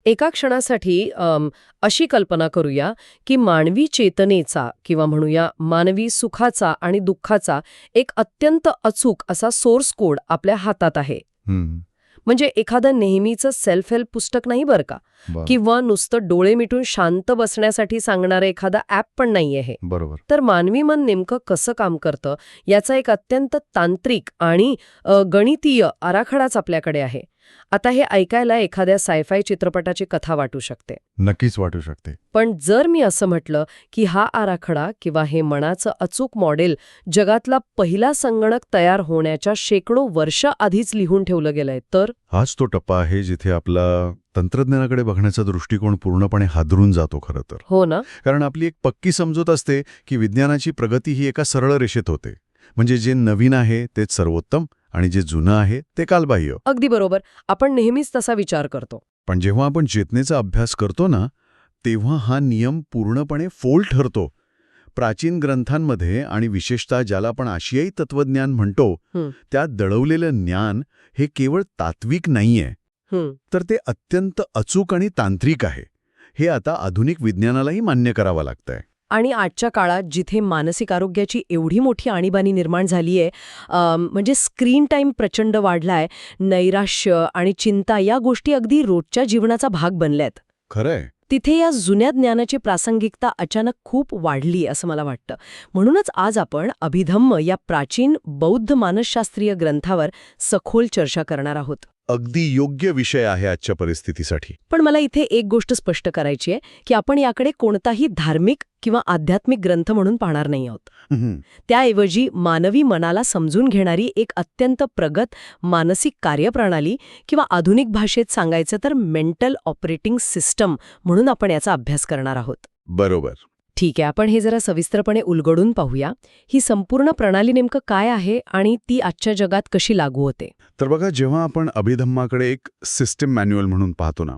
एका क्षणासाठी अशी कल्पना करूया की मानवी चेतनेचा किंवा म्हणूया मानवी सुखाचा आणि दुःखाचा एक अत्यंत अचूक असा सोर्स कोड आपल्या हातात आहे. हम्म, म्हणजे एखादं नेहमीचं सेल्फ हेल्प पुस्तक नाही बरं का, वा, किंवा नुसतं डोळे मिटून शांत बसण्यासाठी सांगणारं एखादा ॲप पण नाहीये हे. बरोबर. तर मानवी मन नेमकं कसं काम करतं याचा एक अत्यंत तांत्रिक आणि गणितीय आराखडाच आपल्याकडे आहे. आता हे ऐकायला एखाद्या सायफाय चित्रपटाची कथा वाटू शकते. नक्कीच वाटू शकते. पण जर मी असं म्हटलं की हा आराखडा किंवा हे मनाचं अचूक मॉडेल जगातला पहिला संगणक तयार होण्याच्या शेकडो वर्ष आधीच लिहून ठेवलं गेलंय, तर हाच तो टप्पा आहे जिथे आपला तंत्रज्ञानाकडे बघण्याचा दृष्टिकोन पूर्णपणे हादरून जातो खरं तर. हो ना. कारण आपली एक पक्की समजूत असते की विज्ञानाची प्रगती ही एका सरळ रेषेत होते. म्हणजे जे नवीन आहे तेच सर्वोत्तम आणि जे जुनं आहे ते कालबाह्य. अगदी बरोबर. आपण नेहमीच तसा विचार करतो. पण जेव्हा आपण चेतनेचा अभ्यास करतो ना, तेव्हा हा नियम पूर्णपणे फोल ठरतो. प्राचीन ग्रंथांमध्ये आणि विशेषतः ज्याला आपण आशियाई तत्वज्ञान म्हणतो, हं, त्यात दडवलेलं ज्ञान हे केवळ तात्विक नाहीये, हं. तर ते अत्यंत अचूक आणि तांत्रिक आहे. हे आता आधुनिक विज्ञानालाही मान्य करावं लागतंय. आणि आजच्या काळात जिथे मानसिक आरोग्याची एवढी मोठी आणीबाणी निर्माण झालीये, म्हणजे स्क्रीन टाईम प्रचंड वाढलाय, नैराश्य आणि चिंता या गोष्टी अगदी रोजच्या जीवनाचा भाग बनल्यात. खरंय. तिथे या जुन्या ज्ञानाची प्रासंगिकता अचानक खूप वाढली असं मला वाटतं. म्हणूनच आज आपण अभिधम्म या प्राचीन बौद्ध मानसशास्त्रीय ग्रंथावर सखोल चर्चा करणार आहोत. अगदी योग्य विषय आहे आजच्या परिस्थितीसाठी. पण मला इथे एक गोष्ट स्पष्ट करायची आहे की आपण याकडे कोणताही धार्मिक किंवा आध्यात्मिक ग्रंथ म्हणून पाहणार नाही आहोत. त्याऐवजी मानवी मनाला समजून घेणारी एक अत्यंत प्रगत मानसिक कार्यप्रणाली किंवा आधुनिक भाषेत सांगायचं तर मेंटल ऑपरेटिंग सिस्टम म्हणून आपण याचा अभ्यास करणार आहोत. बरोबर. ठीक आहे, आपण हे जरा सविस्तरपणे उलगडून पाहूया. ही संपूर्ण प्रणाली नेमकं काय आहे आणि ती आजच्या जगात कशी लागू होते. तर बघा, जेव्हा आपण अभिधम्माकडे एक सिस्टम मॅन्युअल म्हणून पाहतो ना,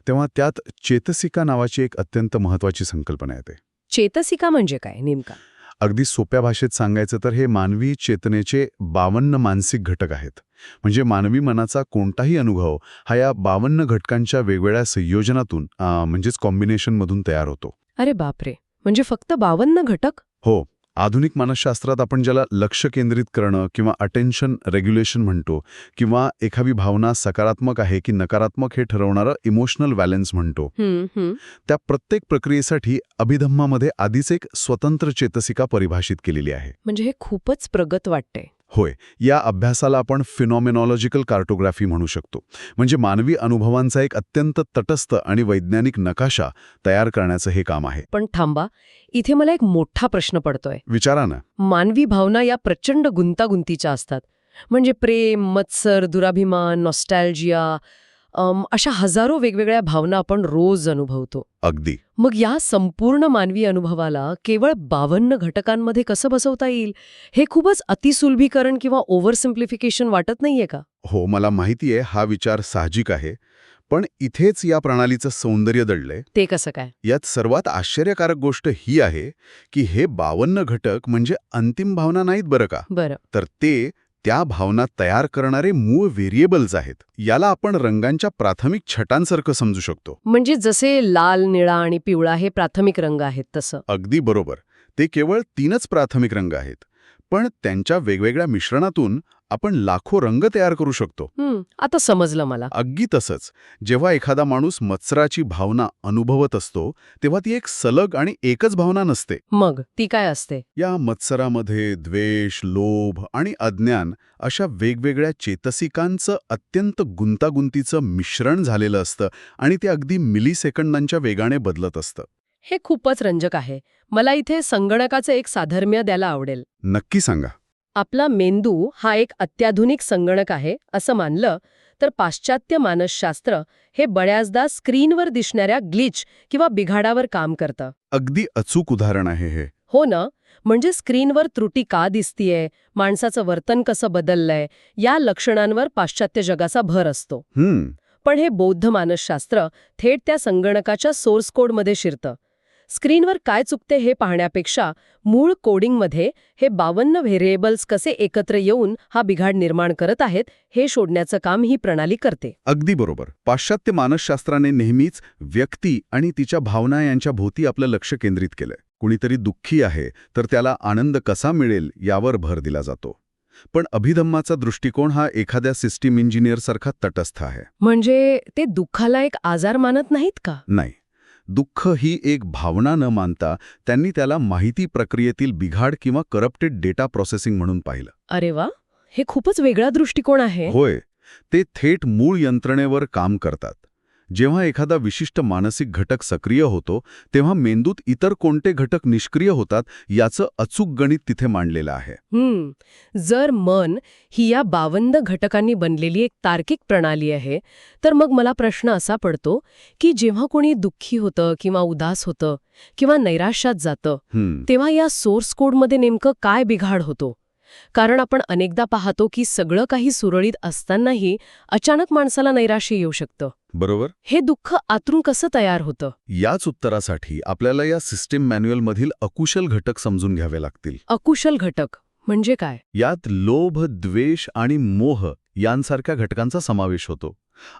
तेव्हा त्यात चेतसिका नावाची एक अत्यंत महत्वाची संकल्पना येते. चेतसिका म्हणजे काय नेमका? अगदी सोप्या भाषेत सांगायचं तर हे मानवी चेतनेचे 52 मानसिक घटक आहेत. म्हणजे मानवी मनाचा कोणताही अनुभव हा या 52 घटकांच्या वेगवेगळ्या संयोजनातून म्हणजेच कॉम्बिनेशनमधून तयार होतो. अरे बापरे, म्हणजे फक्त 52 घटक? हो. आधुनिक मानसशास्त्रात आपण ज्याला लक्ष केंद्रित करणं किंवा अटेन्शन रेग्युलेशन म्हणतो, किंवा एखादी भावना सकारात्मक आहे की नकारात्मक हे ठरवणारं इमोशनल बॅलन्स म्हणतो, त्या प्रत्येक प्रक्रियेसाठी अभिधम्मामध्ये आधीच एक स्वतंत्र चेतसिका परिभाषित केलेली आहे. म्हणजे हे खूपच प्रगत वाटते. होय. या अभ्यासाला आपण फिनॉमेनॉलॉजिकल कार्टोग्राफी म्हणू शकतो. म्हणजे मानवी अनुभवांचा एक अत्यंत तटस्थ आणि वैज्ञानिक नकाशा तयार करण्याचं हे काम आहे. पण थांबा, इथे मला एक मोठा प्रश्न पडतोय. विचारा ना. मानवी भावना या प्रचंड गुंतागुंतीच्या असतात. म्हणजे प्रेम, मत्सर, दुराभिमान, नॉस्टॅल्जिया, अशा हजारो वेगवेगळ्या भावना आपण रोज अनुभवतो. अगदी. मग या संपूर्ण मानवी अनुभवाला केवळ 52 घटकांमध्ये कसं बसवता येईल? हे खूपच अतिसुलभीकरण किंवा ओव्हर सिम्प्लिफिकेशन वाटत नाहीये का? हो, मला माहितीये हा विचार साहजिक आहे. पण इथेच या प्रणालीचं सौंदर्य दडलंय. ते कसं काय? यात सर्वात आश्चर्यकारक गोष्ट ही आहे की हे 52 घटक म्हणजे अंतिम भावना नाहीत बरं का, बरं. तर ते त्या भावना तयार करणारे मूळ व्हेरिएबल्स आहेत. याला आपण रंगांच्या प्राथमिक छटांसारखं समजू शकतो. म्हणजे जसे लाल, निळा आणि पिवळा हे प्राथमिक रंग आहेत तसं. अगदी बरोबर. ते केवळ 3च प्राथमिक रंग आहेत. पण त्यांच्या वेगवेगळ्या मिश्रणातून आपण लाखो रंग तयार करू शकतो. आता समजलं मला. अगदी तसंच. जेव्हा एखादा माणूस मत्सराची भावना अनुभवत असतो तेव्हा ती एक सलग आणि एकच भावना नसते. मग ती काय असते? या मत्सरामध्ये द्वेष, लोभ आणि अज्ञान अशा वेगवेगळ्या चेतसिकांचं अत्यंत गुंतागुंतीचं मिश्रण झालेलं असतं आणि ते अगदी मिलीसेकंदांच्या वेगाने बदलत असतं. हे खूपच रंजक आहे. मला इथे संगणकाचं एक साधर्म्य द्यायला आवडेल. नक्की सांगा. आपला मेंदू हा एक अत्याधुनिक संगणक आहे असं मानलं तर पाश्चात्य मानसशास्त्र हे बऱ्याचदा स्क्रीनवर दिसणाऱ्या ग्लिच किंवा बिघाडावर काम करतं. अगदी अचूक उदाहरण आहे हे. हो ना. म्हणजे स्क्रीनवर त्रुटी का दिसतीये, माणसाचं वर्तन कसं बदललंय, या लक्षणांवर पाश्चात्य जगाचा भर असतो. पण हे बौद्ध मानसशास्त्र थेट त्या संगणकाच्या सोर्स कोडमध्ये शिरतं. स्क्रीनवर काय चुकते हे पाहण्यापेक्षा मूळ कोडिंगमध्ये हे 52 व्हेरिएबल्स कसे एकत्र येऊन हा बिघाड निर्माण करत आहेत हे शोधण्याचं काम ही प्रणाली करते. अगदी बरोबर. पाश्चात्य मानसशास्त्राने नेहमीच व्यक्ती आणि तिच्या भावना यांच्या भोवती आपलं लक्ष केंद्रित केलंय. कुणीतरी दुःखी आहे तर त्याला आनंद कसा मिळेल यावर भर दिला जातो. पण अभिधम्माचा दृष्टिकोन हा एखाद्या सिस्टीम इंजिनियरसारखा तटस्थ आहे. म्हणजे ते दुःखाला एक आजार मानत नाहीत का? नाही, दुःख ही एक भावना न मानता त्यांनी त्याला माहिती प्रक्रियेतील बिघाड किंवा करप्टेड डेटा प्रोसेसिंग म्हणून पाहिलं. अरे वा, हे खूपच वेगळा दृष्टिकोन आहे. होय, ते थेट मूळ यंत्रणेवर काम करतात. जेव्हा एखादा विशिष्ट मानसिक घटक सक्रिय होतो तेव्हा मेंदूत इतर कोणते घटक निष्क्रिय होतात याचं अचूक गणित तिथे मांडलेलं आहे. जर मन ही या 52 घटकांनी बनलेली एक तार्किक प्रणाली आहे, तर मग मला प्रश्न असा पडतो की जेव्हा कोणी दुःखी होतं किंवा उदास होतं किंवा नैराश्यात जातं तेव्हा या सोर्स कोडमध्ये नेमकं काय बिघाड होतो? कारण आपण अनेकदा पाहतो की सगळं काही सुरळीत असतानाही अचानक माणसाला नैराश्य येऊ शकतं. बरोबर. हे दुःख आतून कसं तयार होतं? याच उत्तरासाठी आपल्याला या सिस्टीम मॅन्युअलमधील अकुशल घटक समजून घ्यावे लागतील. अकुशल घटक म्हणजे काय? यात लोभ, द्वेष आणि मोह यांसारख्या घटकांचा समावेश होतो.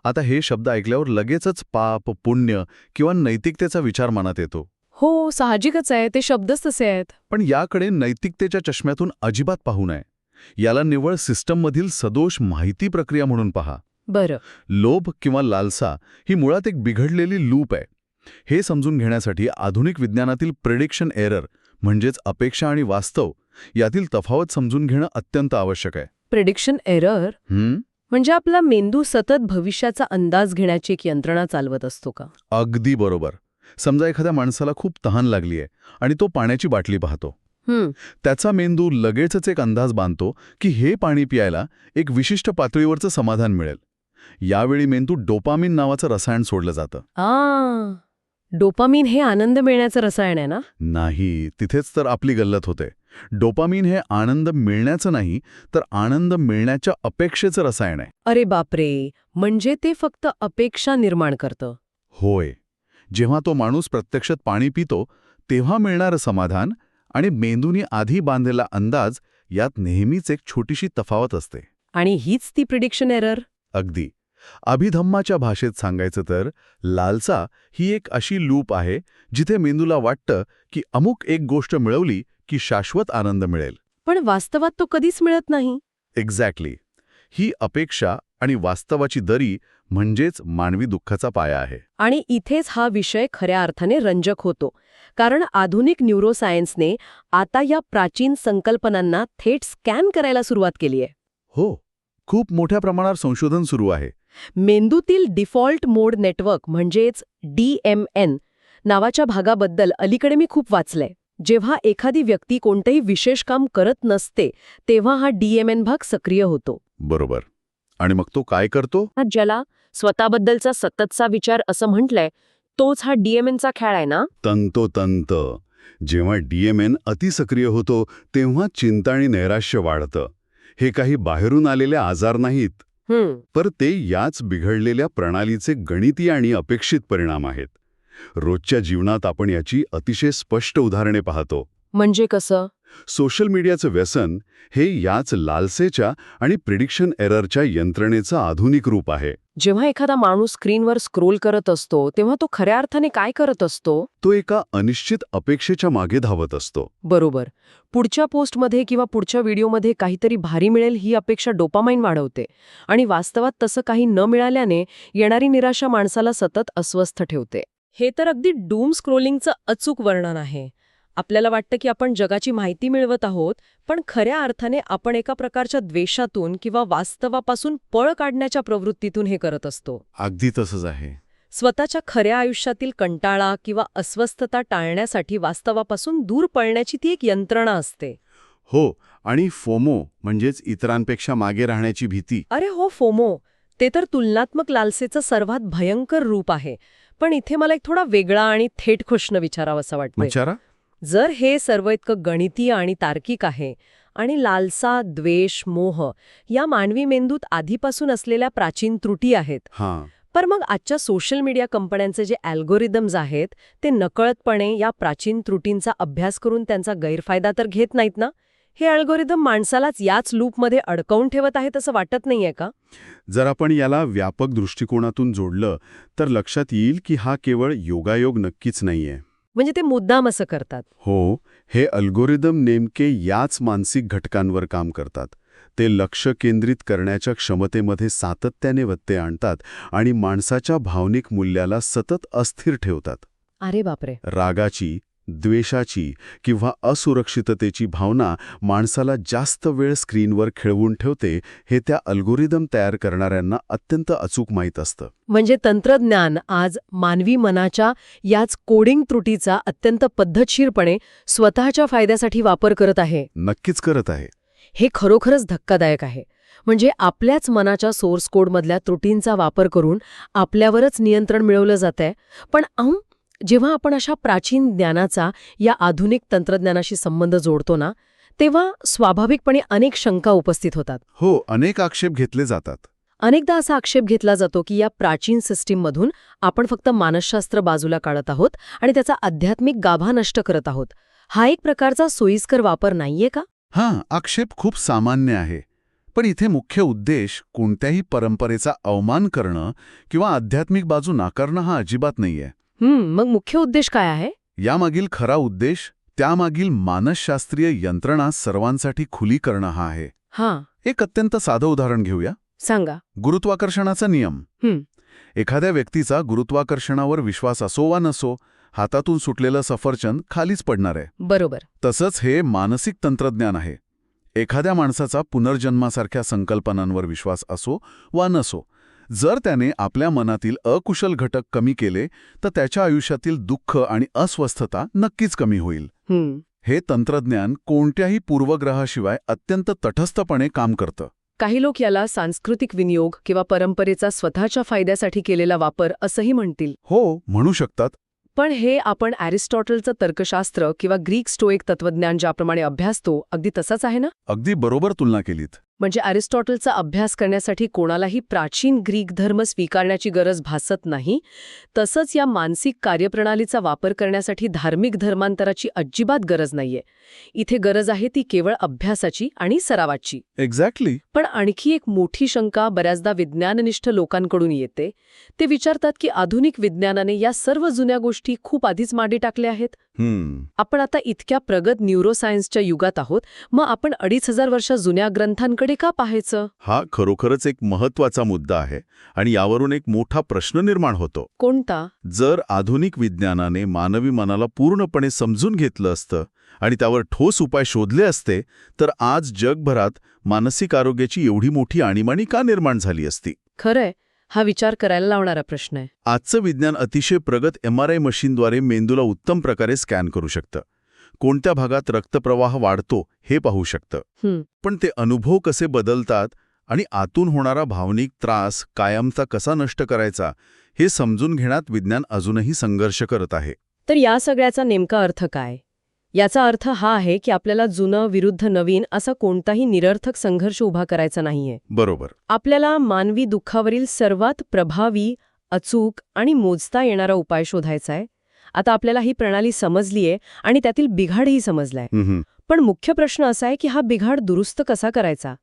आता हे शब्द ऐकल्यावर लगेचच पाप, पुण्य किंवा नैतिकतेचा विचार मनात येतो. हो, साहजिकच आहे, ते शब्दच तसे आहेत. पण याकडे नैतिकतेच्या चष्म्यातून अजिबात पाहू नये. याला निव्वळ सिस्टममधील सदोष माहिती प्रक्रिया म्हणून पहा. बरं. लोभ किंवा लालसा ही मुळात एक बिघडलेली लूप आहे. हे समजून घेण्यासाठी आधुनिक विज्ञानातील प्रेडिक्शन एरर म्हणजेच अपेक्षा आणि वास्तव यातील तफावत समजून घेणं अत्यंत आवश्यक आहे. प्रेडिक्शन एरर म्हणजे आपला मेंदू सतत भविष्याचा अंदाज घेण्याची एक यंत्रणा चालवत असतो का? अगदी बरोबर. समजा एखाद्या माणसाला खूप तहान लागली आहे आणि तो पाण्याची बाटली पाहतो. त्याचा मेंदू लगेचच एक अंदाज बांधतो की हे पाणी प्यायला एक विशिष्ट पातळीवरचं समाधान मिळेल. यावेळी मेंदू डोपामिन नावाचं रसायन सोडलं जातं. डोपामिन हे आनंद मिळण्याचं रसायन आहे ना? नाही, तिथेच तर आपली गल्लत होते. डोपामिन हे आनंद मिळण्याचं नाही तर आनंद मिळण्याच्या अपेक्षेचं रसायन आहे. अरे बापरे, म्हणजे ते फक्त अपेक्षा निर्माण करतं. होय. जेव्हा तो माणूस प्रत्यक्षात पाणी पितो तेव्हा मिळणारं समाधान आणि मेंदूनी आधी बांधलेला अंदाज यात नेहमीच एक छोटीशी तफावत असते. आणि हीच ती प्रिडिक्शन एरर? अगदी. अभिधम्माच्या भाषेत सांगायचं तर लालसा ही एक अशी लूप आहे जिथे मेंदूला वाटतं की अमुक एक गोष्ट मिळवली की शाश्वत आनंद मिळेल. पण वास्तवात तो कधीच मिळत नाही. एक्झॅक्टली. ही अपेक्षा आणि वास्तवाची दरी म्हणजेच मानवी दुःखाचा पाया आहे. आणि इथेच हा विषय खऱ्या अर्थाने रंजक होतो. कारण आधुनिक न्यूरोसायन्सने आता या प्राचीन संकल्पनांना थेट स्कॅन करायला सुरुवात केली आहे. हो, खूप मोठ्या प्रमाणावर संशोधन सुरू आहे. मेंदूतील डिफॉल्ट मोड नेटवर्क म्हणजेच DMN नावाच्या भागाबद्दल अलीकडे मी खूप वाचलंय. जेव्हा एखादी व्यक्ती कोणतेही विशेष काम करत नसते तेव्हा हा DMN भाग सक्रिय होतो. बरोबर. आणि मग तो काय करतो? ज्याला स्वतःबद्दलचा सततचा विचार असं म्हटलंय तोच हा DMNचा खेळ आहे ना? तंतोतंत. जेव्हा DMN अतिसक्रिय होतो तेव्हा चिंता आणि नैराश्य वाढतं. हे काही बाहेरून आलेले आजार नाहीत, पर ते याच बिघडलेल्या प्रणालीचे गणितीय आणि अपेक्षित परिणाम आहेत. रोजच्या जीवनात आपण याची अतिशय स्पष्ट उदाहरणे पाहतो. म्हणजे कसं? सोशल मीडियाचं व्यसन हे याच लालसेच्या आणि प्रिडिक्शन एररच्या यंत्रणेचं आधुनिक रूप आहे. जेव्हा एखादा माणूस स्क्रीनवर स्क्रोल करत असतो तेव्हा तो खऱ्या अर्थाने काय करत असतो? तो एका अनिश्चित अपेक्षेच्या मागे धावत असतो. बरोबर. पुढच्या पोस्टमध्ये किंवा पुढच्या व्हिडिओमध्ये काहीतरी भारी मिळेल ही अपेक्षा डोपामाइन वाढवते आणि वास्तवात तसं काही न मिळाल्याने येणारी निराशा माणसाला सतत अस्वस्थ ठेवते. हे तर अगदी डूम स्क्रोलिंगचं अचूक वर्णन आहे. आपल्याला वाटतं की आपण जगाची माहिती मिळवत आहोत, पण खऱ्या अर्थाने आपण एका प्रकारच्या द्वेषातून किंवा वास्तवापासून पळ काढण्याच्या प्रवृत्तीतून हे करत असतो. अगदी तसंच आहे. स्वतःच्या खऱ्या आयुष्यातील कंटाळा किंवा अस्वस्थता टाळण्यासाठी वास्तवापासून दूर पळण्याची ती एक यंत्रणा असते. हो, आणि फोमो म्हणजेच इतरांपेक्षा मागे राहण्याची भीती. अरे हो, फोमो. ते तर तुलनात्मक लालसेचं सर्वात भयंकर रूप आहे. पण इथे मला एक थोडा वेगळा आणि थेट प्रश्न विचारावासा वाटतो. जर हे सर्व इतकं गणितीय आणि तार्किक आहे आणि लालसा, द्वेष, मोह या मानवी मेंदूत आधीपासून असलेल्या प्राचीन त्रुटी आहेत, पर मग आजच्या सोशल मीडिया कंपन्यांचे जे अल्गोरिदम्स आहेत ते नकळतपणे या प्राचीन त्रुटींचा अभ्यास करून त्यांचा गैरफायदा तर घेत नाहीत ना? हे अल्गोरिदम माणसालाच याच लूपमध्ये अडकवून ठेवत आहेत असं वाटत नाहीये का? जर आपण याला व्यापक दृष्टिकोनातून जोडलं तर लक्षात येईल की हा केवळ योगायोग नक्कीच नाहीये. म्हणजे ते मुद्दाम असं करतात. हो, हे अल्गोरिदम नेमके याच मानसिक घटकांवर काम करतात. ते लक्ष केंद्रित करण्याच्या क्षमतेमध्ये सातत्याने व्यत्यय आणतात आणि माणसाच्या भावनिक मूल्याला सतत अस्थिर ठेवतात. अरे बापरे. रागाची, द्वेषाची किंवा असुरक्षिततेची भावना माणसाला जास्त वेळ स्क्रीनवर खेळवून ठेवते हे त्या अल्गोरिदम तयार करणाऱ्यांना अत्यंत अचूक माहीत असतं. म्हणजे तंत्रज्ञान आज मानवी मनाच्या याच कोडिंग त्रुटीचा अत्यंत पद्धतशीरपणे स्वतःच्या फायद्यासाठी वापर करत आहे. नक्कीच करत आहे. हे खरोखरच धक्कादायक आहे. म्हणजे आपल्याच मनाच्या सोर्स कोडमधल्या त्रुटींचा वापर करून आपल्यावरच नियंत्रण मिळवलं जातंय. पण जेव्हा आपण अशा प्राचीन ज्ञानाचा या आधुनिक तंत्रज्ञानाशी संबंध जोडतो ना, तेव्हा स्वाभाविकपणे अनेक शंका उपस्थित होतात. हो, अनेक आक्षेप घेतले जातात. अनेकदा असा आक्षेप घेतला जातो की या प्राचीन सिस्टीममधून आपण फक्त मानसशास्त्र बाजूला काढत आहोत आणि त्याचा आध्यात्मिक गाभा नष्ट करत आहोत. हा एक प्रकारचा सोयीस्कर वापर नाहीये का? हां, आक्षेप खूप सामान्य आहे. पण इथे मुख्य उद्देश कोणत्याही परंपरेचा अवमान करणं किंवा आध्यात्मिक बाजू नाकारणं हा अजिबात नाहीये. मग मुख्य उद्देश काय आहे? यामागील खरा उद्देश, त्यामागील मानसशास्त्रीय यंत्रणा सर्वांसाठी खुली करणं हा आहे. हां. एक अत्यंत साधं उदाहरण घेऊया. सांगा. गुरुत्वाकर्षणाचा नियम. एखाद्या व्यक्तीचा गुरुत्वाकर्षणावर विश्वास असो वा नसो, हातातून सुटलेलं सफरचंद खालीच पडणार आहे. बरोबर. तसंच हे मानसिक तंत्रज्ञान आहे. एखाद्या माणसाचा पुनर्जन्मासारख्या संकल्पनांवर विश्वास असो वा नसो, जर त्याने आपल्या मनातील अकुशल घटक कमी केले तर त्याच्या आयुष्यातील दुःख आणि अस्वस्थता नक्कीच कमी होईल. हे तंत्रज्ञान कोणत्याही पूर्वग्रहाशिवाय अत्यंत तटस्थपणे काम करतं. काही लोक याला सांस्कृतिक विनियोग किंवा परंपरेचा स्वतःच्या फायद्यासाठी केलेला वापर असंही म्हणतील. हो, म्हणू शकतात. पण हे आपण ॲरिस्टॉटलचं तर्कशास्त्र किंवा ग्रीक स्टोइक तत्वज्ञान ज्याप्रमाणे अभ्यासतो अगदी तसाच आहे ना? अगदी बरोबर तुलना केलीत. म्हणजे ॲरिस्टॉटलचा अभ्यास करण्यासाठी कोणालाही प्राचीन ग्रीक धर्म स्वीकारण्याची गरज भासत नाही. तसंच या मानसिक कार्यप्रणालीचा वापर करण्यासाठी धार्मिक धर्मांतराची अजिबात गरज नाहीये. इथे गरज आहे ती केवळ अभ्यासाची आणि सरावाची. एक्झॅक्टली. पण आणखी एक मोठी शंका बऱ्याचदा विज्ञाननिष्ठ लोकांकडून येते. ते विचारतात की आधुनिक विज्ञानाने या सर्व जुन्या गोष्टी खूप आधीच मागे टाकल्या आहेत. आपण आता इतक्या प्रगत न्यूरोसायन्सच्या युगात आहोत, मग आपण 2500 वर्ष जुन्या ग्रंथांकडे का पाहायचं? हा खरोखरच एक महत्वाचा मुद्दा आहे आणि यावरून एक मोठा प्रश्न निर्माण होतो. कोणता? जर आधुनिक विज्ञानाने मानवी मनाला पूर्णपणे समजून घेतलं असतं आणि त्यावर ठोस उपाय शोधले असते तर आज जगभरात मानसिक आरोग्याची एवढी मोठी आणीबाणी का निर्माण झाली असती? खरंय, हा विचार करायला लावणारा प्रश्न आहे. आजचं विज्ञान अतिशय प्रगत MRI मशीनद्वारे मेंदूला उत्तम प्रकारे स्कॅन करू शकतं. कोणत्या भागात रक्तप्रवाह वाढतो हे पाहू शकतं. पण ते अनुभव कसे बदलतात आणि आतून होणारा भावनिक त्रास कायमचा कसा नष्ट करायचा हे समजून घेण्यात विज्ञान अजूनही संघर्ष करत आहे. तर या सगळ्याचा नेमका अर्थ काय? याचा अर्थ हा आहे की आपल्याला जुनं विरुद्ध नवीन असा कोणताही निरर्थक संघर्ष उभा करायचा नाहीये. बरोबर. आपल्याला मानवी दुःखावरील सर्वात प्रभावी, अचूक आणि मोजता येणारा उपाय शोधायचा आहे. आता आपल्याला ही प्रणाली समजलीये आणि त्यातील बिघाडही समजलाय. पण मुख्य प्रश्न असा आहे की हा बिघाड दुरुस्त कसा करायचा?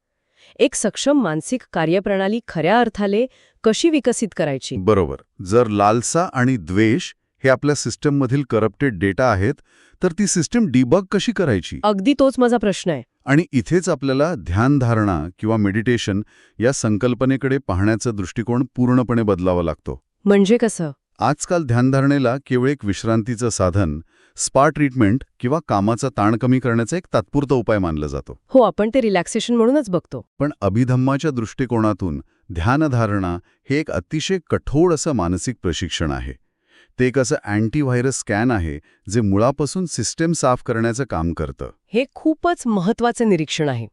एक सक्षम मानसिक कार्यप्रणाली खऱ्या अर्थाने कशी विकसित करायची? बरोबर. जर लालसा आणि द्वेष हे आपल्या सिस्टममधील करप्टेड डेटा आहेत तर ती सिस्टम डिबग कशी करायची? अगदी तोच माझा प्रश्न आहे. आणि इथेच आपल्याला ध्यानधारणा किंवा मेडिटेशन या संकल्पनेकडे पाहण्याचा दृष्टिकोन पूर्णपणे बदलावा लागतो. म्हणजे कसं? आजकाल ध्यानधारणेला केवळ एक विश्रांतीचं साधन, स्पा ट्रीटमेंट किंवा कामाचा ताण कमी करण्याचा एक तात्पुरता उपाय मानला जातो. हो, आपण ते रिलॅक्सेशन म्हणूनच बघतो. पण अभिधम्माच्या दृष्टिकोनातून ध्यानधारणा हे एक अतिशय कठोर असं मानसिक प्रशिक्षण आहे. ते एक असं अँटीव्हायरस स्कॅन आहे जे मुळापासून सिस्टम साफ करण्याचं काम करतं. हे खूपच महत्वाचं निरीक्षण आहे,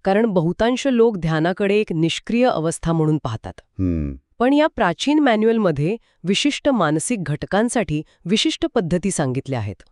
कारण बहुतांश लोक ध्यानाकडे एक निष्क्रिय अवस्था म्हणून पाहतात. पण या प्राचीन मॅन्युअलमध्ये विशिष्ट मानसिक घटकांसाठी विशिष्ट पद्धती सांगितल्या आहेत.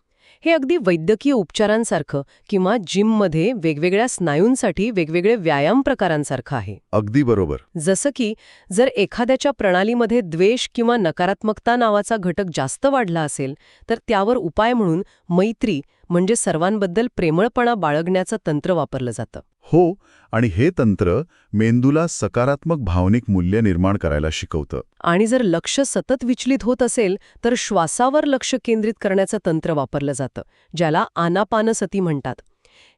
हे अगदी वैद्यकीय उपचारांसारखं किंवा जिममध्ये वेगवेगळ्या स्नायूंसाठी वेगवेगळे व्यायाम प्रकारांसारखं आहे. अगदी बरोबर. जसं की जर एखाद्याच्या प्रणालीमध्ये द्वेष किंवा नकारात्मकता नावाचा घटक जास्त वाढला असेल तर त्यावर उपाय म्हणून मैत्री म्हणजे सर्वांबद्दल प्रेमळपणा बाळगण्याचं तंत्र वापरलं जातं. हो, आणि हे तंत्र मेंदूला सकारात्मक भावनिक मूल्य निर्माण करायला शिकवतं. आणि जर लक्ष सतत विचलित होत असेल तर श्वासावर लक्ष केंद्रित करण्याचं तंत्र वापरलं जातं, ज्याला आनापानसती म्हणतात.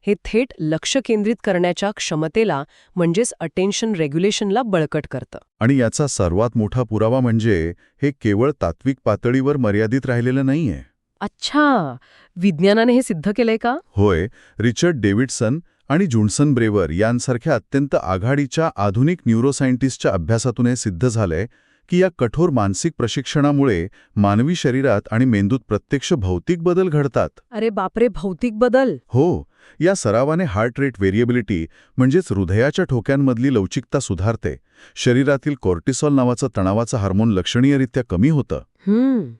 हे थेट लक्ष केंद्रित करण्याच्या क्षमतेला म्हणजेच अटेन्शन रेग्युलेशनला बळकट करतं. आणि याचा सर्वात मोठा पुरावा म्हणजे हे केवळ तात्विक पातळीवर मर्यादित राहिलेलं नाहीये. अच्छा, विज्ञानाने हे सिद्ध केलंय का? होय, रिचर्ड डेव्हिडसन आणि जॉन्सन ब्रेवर यांसारख्या अत्यंत आघाडीच्या आधुनिक न्यूरोसायंटिस्टच्या अभ्यासातून हे सिद्ध झालंय की या कठोर मानसिक प्रशिक्षणामुळे मानवी शरीरात आणि मेंदूत प्रत्यक्ष भौतिक बदल घडतात. अरे बापरे, भौतिक बदल? हो, या सरावाने हार्ट रेट व्हेरिएबिलिटी म्हणजेच हृदयाच्या ठोक्यांमधली लवचिकता सुधारते, शरीरातील कॉर्टिसॉल नावाचं तणावाचं हार्मोन लक्षणीयरित्या कमी होतं.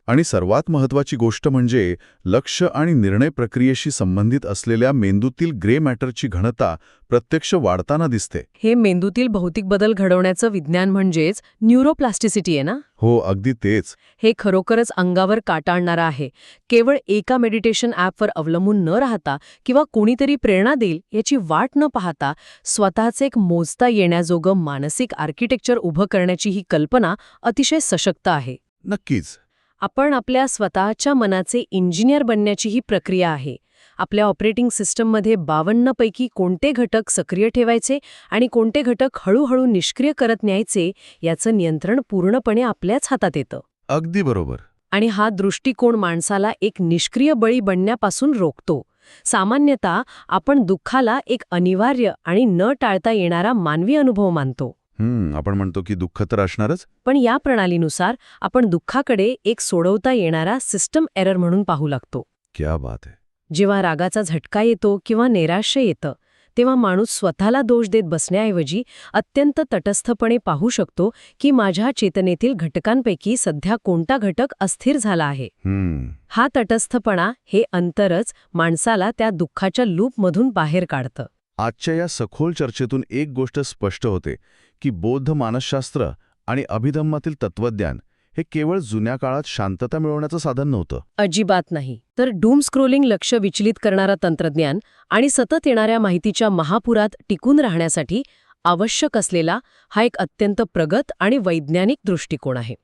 आणि सर्वात महत्वाची गोष्ट म्हणजे लक्ष आणि निर्णय प्रक्रियेशी संबंधित असलेल्या मेंदूतील ग्रे मॅटरची घनता प्रत्यक्ष वाढताना दिसते. हे मेंदूतील भौतिक बदल घडवण्याचं विज्ञान म्हणजेच न्यूरोप्लास्टिसिटी आहे ना? हो, अगदी तेच. हे खरोखरच अंगावर काटा आणणारं आहे. केवळ एका मेडिटेशन ॲपवर अवलंबून न राहता किंवा कोणीतरी प्रेरणा देईल याची वाट न पाहता स्वतःच एक मोजता येण्याजोगं मानसिक आर्किटेक्चर उभं करण्याची ही कल्पना अतिशय सशक्त आहे. नक्कीच. आपण आपल्या स्वतःच्या मनाचे इंजिनियर बनण्याची ही प्रक्रिया आहे. आपल्या ऑपरेटिंग सिस्टममध्ये 52 पैकी कोणते घटक सक्रिय ठेवायचे आणि कोणते घटक हळूहळू निष्क्रिय करत न्यायचे याचं नियंत्रण पूर्णपणे आपल्याच हातात येतं. अगदी बरोबर. आणि हा दृष्टिकोन माणसाला एक निष्क्रिय बळी बनण्यापासून रोखतो. सामान्यतः आपण दुःखाला एक अनिवार्य आणि न टाळता येणारा मानवी अनुभव मानतो. आपण म्हणतो की दुःख तर असणारच. पण या प्रणालीनुसार आपण दुःखाकडे एक सोडवता येणारा सिस्टम एरर म्हणून पाहू लागतो. क्या बात आहे. जेव्हा रागाचा झटका येतो किंवा नैराश्य येतं तेव्हा माणूस स्वतःला दोष देत बसण्याऐवजी अत्यंत तटस्थपणे पाहू शकतो की माझ्या चेतनेतील घटकांपैकी सध्या कोणता घटक अस्थिर झाला आहे. हा तटस्थपणा, हे अंतरच माणसाला त्या दुःखाच्या लूपमधून बाहेर काढतं. आजच्या या सखोल चर्चेतून एक गोष्ट स्पष्ट होते की बौद्ध मानसशास्त्र आणि अभिधम्मातील तत्वज्ञान हे केवळ जुन्या काळात शांतता मिळवण्याचं साधन नव्हतं. अजिबात नाही. तर डूम स्क्रोलिंग, लक्ष विचलित करणारा तंत्रज्ञान आणि सतत येणाऱ्या माहितीच्या महापुरात टिकून राहण्यासाठी आवश्यक असलेला हा एक अत्यंत प्रगत आणि वैज्ञानिक दृष्टिकोन आहे.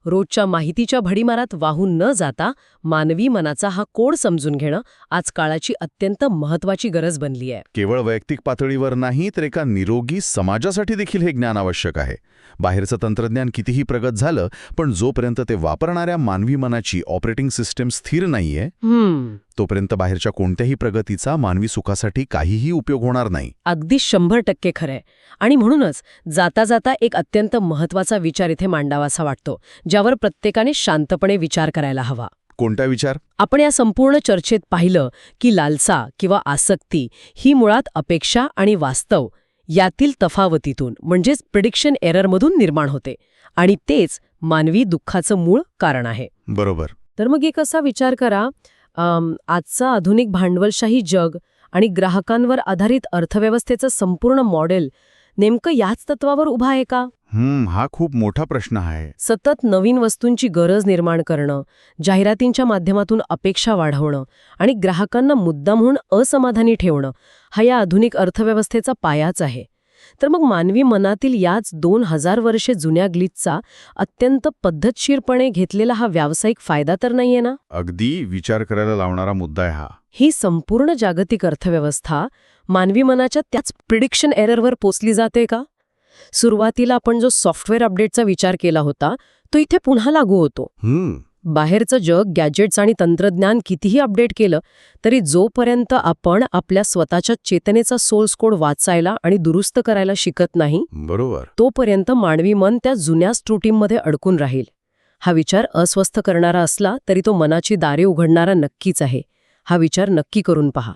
रोजच्या माहितीच्या भडीमारात वाहून न जाता मानवी मनाचा हा कोड समजून घेणं आज काळाची अत्यंत महत्वाची गरज बनली आहे. केवळ वैयक्तिक पातळीवर नाही तर एका निरोगी समाजासाठी देखील हे ज्ञान आवश्यक आहे. बाहेरचं तंत्रज्ञान कितीही प्रगत झालं पण जोपर्यंत ते वापरणाऱ्या मानवी मनाची ऑपरेटिंग सिस्टम स्थिर नाहीये तोपर्यंत बाहेरच्या कोणत्याही प्रगतीचा मानवी सुखासाठी काहीही उपयोग होणार नाही. अगदी 100% खरंय. आणि म्हणूनच जाता जाता एक अत्यंत महत्वाचा विचार इथे मांडावासा वाटतो, ज्यावर प्रत्येकाने शांतपणे विचार करायला हवा. कोणता विचार? आपण या संपूर्ण चर्चेत पाहिलं की लालसा किंवा आसक्ती ही मुळात अपेक्षा आणि वास्तव यातील तफावतीतून म्हणजेच प्रिडिक्शन एररमधून निर्माण होते आणि तेच मानवी दुःखाचं मूळ कारण आहे. बरोबर. तर मग एक असा विचार करा, आजचं आधुनिक भांडवलशाही जग आणि ग्राहकांवर आधारित अर्थव्यवस्थेचं संपूर्ण मॉडेल नेमकं याच तत्वावर उभा आहे का? हा खूप मोठा प्रश्न आहे. सतत नवीन वस्तूंची गरज निर्माण करणं, जाहिरातींच्या माध्यमातून अपेक्षा वाढवणं आणि ग्राहकांना मुद्दाम म्हणून असमाधानी ठेवणं हा या आधुनिक अर्थव्यवस्थेचा पायाच आहे. तर मग मानवी मनातील याच 2000 वर्षे जुन्या ग्लिचचा अत्यंत पद्धतशीरपणे घेतलेला हा व्यावसायिक फायदा तर नाहीये ना? अगदी विचार करायला लावणारा मुद्दा आहे हा. ही संपूर्ण जागतिक अर्थव्यवस्था मानवी मनाच्या त्याच प्रिडिक्शन एररवर पोचली जाते का? सुरुवातीला आपण जो सॉफ्टवेअर अपडेटचा विचार केला होता तो इथे पुन्हा लागू होतो. बाहेरचं जग गॅजेट्स आणि तंत्रज्ञान कितीही अपडेट केलं तरी जोपर्यंत आपण आपल्या स्वतःच्या चेतनेचा सोर्स कोड वाचायला आणि दुरुस्त करायला शिकत नाही, बरोबर, तोपर्यंत मानवी मन त्या जुन्याच त्रुटींमध्ये अडकून राहील. हा विचार अस्वस्थ करणारा असला तरी तो मनाची दारे उघडणारा नक्कीच आहे. हा विचार नक्की करून पहा.